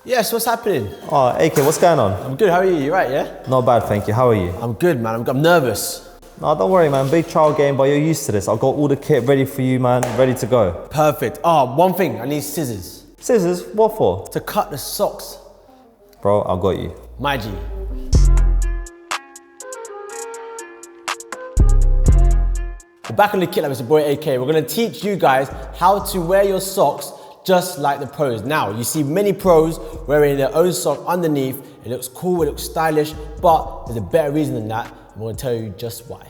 Yes, what's happening? Oh, AK, what's going on? I'm good, how are you? You right, yeah? Not bad, thank you. How are you? I'm good, man. I'm nervous. No, don't worry, man. Big trial game, but you're used to this. I've got all the kit ready for you, man. Ready to go. Perfect. Oh, one thing. I need scissors. Scissors? What for? To cut the socks. Bro, I got you. My G. We're back on the KitLab, it's your boy AK. We're gonna teach you guys how to wear your socks just like the pros. Now, you see many pros wearing their own sock underneath. It looks cool, it looks stylish, but there's a better reason than that. I'm gonna tell you just why.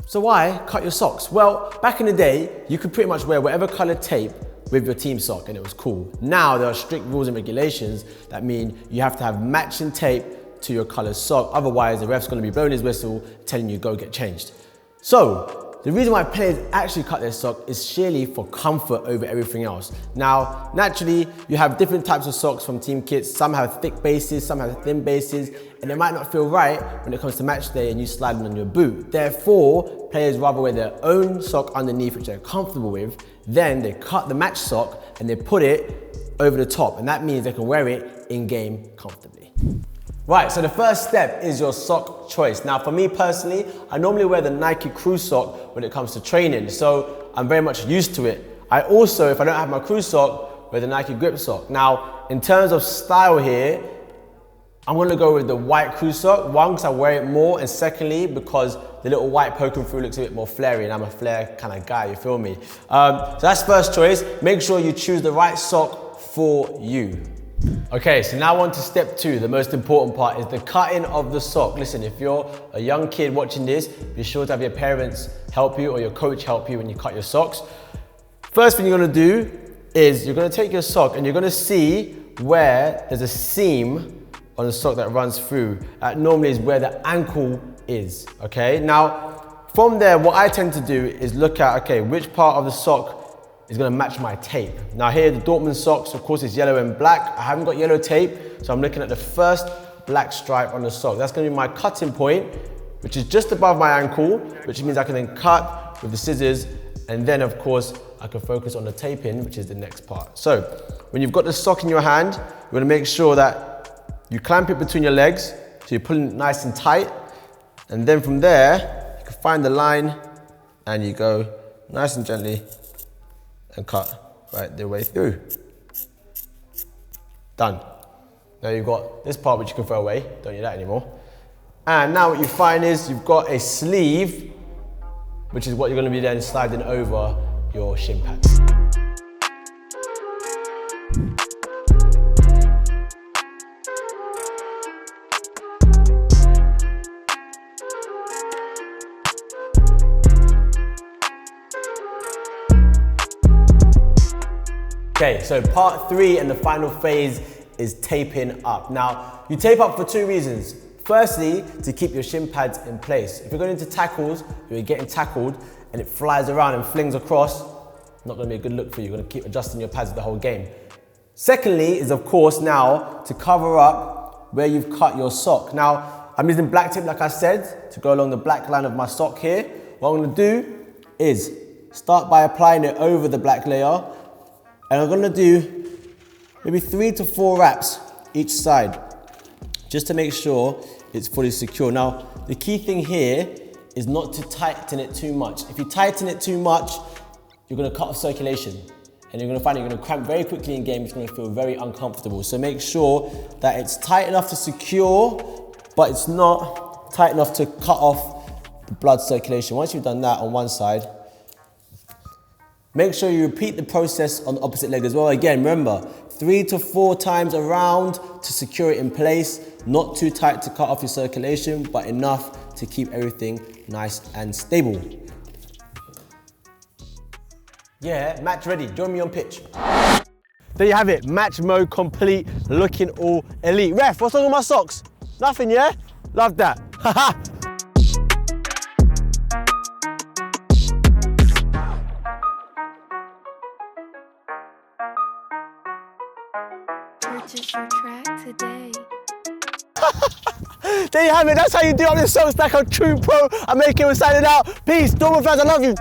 So why cut your socks? Well, back in the day, you could pretty much wear whatever color tape with your team sock and it was cool. Now, there are strict rules and regulations that mean you have to have matching tape to your colored sock. Otherwise, the ref's gonna be blowing his whistle, telling you go get changed. So, the reason why players actually cut their sock is sheerly for comfort over everything else. Now, naturally, you have different types of socks from team kits. Some have thick bases, some have thin bases, and it might not feel right when it comes to match day and you sliding on your boot. Therefore, players rather wear their own sock underneath, which they're comfortable with, then they cut the match sock and they put it over the top. And that means they can wear it in game comfortably. Right, so the first step is your sock choice. Now for me personally, I normally wear the Nike Crew sock when it comes to training, so I'm very much used to it. I also, if I don't have my Crew sock, wear the Nike Grip sock. Now, in terms of style here, I'm gonna go with the white Crew sock. One, because I wear it more, and secondly, because the little white poking through looks a bit more flary, and I'm a flare kind of guy, you feel me? So that's first choice. Make sure you choose the right sock for you. Okay, so now on to step two. The most important part is the cutting of the sock. Listen, if you're a young kid watching this, be sure to have your parents help you or your coach help you when you cut your socks. First thing you're gonna do is you're gonna take your sock and you're gonna see where there's a seam on the sock that runs through. That normally is where the ankle is, okay? Now, from there, what I tend to do is look at, okay, which part of the sock is gonna match my tape. Now here, the Dortmund socks, of course, it's yellow and black. I haven't got yellow tape, so I'm looking at the first black stripe on the sock. That's gonna be my cutting point, which is just above my ankle, which means I can then cut with the scissors, and then of course, I can focus on the taping, which is the next part. So, when you've got the sock in your hand, you wanna make sure that you clamp it between your legs, so you're pulling it nice and tight, and then from there, you can find the line, and you go nice and gently, and cut right the way through. Done. Now you've got this part which you can throw away, don't need that anymore. And now what you find is you've got a sleeve, which is what you're gonna be then sliding over your shin pads. Okay, so part three and the final phase is taping up. Now, you tape up for two reasons. Firstly, to keep your shin pads in place. If you're going into tackles, you're getting tackled and it flies around and flings across, not gonna be a good look for you. You're gonna keep adjusting your pads the whole game. Secondly is of course now to cover up where you've cut your sock. Now, I'm using black tape like I said, to go along the black line of my sock here. What I'm gonna do is start by applying it over the black layer. And I'm gonna do maybe 3 to 4 wraps each side, just to make sure it's fully secure. Now, the key thing here is not to tighten it too much. If you tighten it too much, you're gonna cut off circulation. And you're gonna find you're gonna cramp very quickly in game, it's gonna feel very uncomfortable. So make sure that it's tight enough to secure, but it's not tight enough to cut off the blood circulation. Once you've done that on one side, make sure you repeat the process on the opposite leg as well. Again, remember, 3 to 4 times around to secure it in place. Not too tight to cut off your circulation, but enough to keep everything nice and stable. Yeah, match ready. Join me on pitch. There you have it, match mode complete, looking all elite. Ref, what's wrong with my socks? Nothing, yeah? Love that. Haha. Purchase your track today. There you have it, that's how you do on this song stack. I'm true pro. I make it, we're signing out. Peace, Dortmund fans, I love you.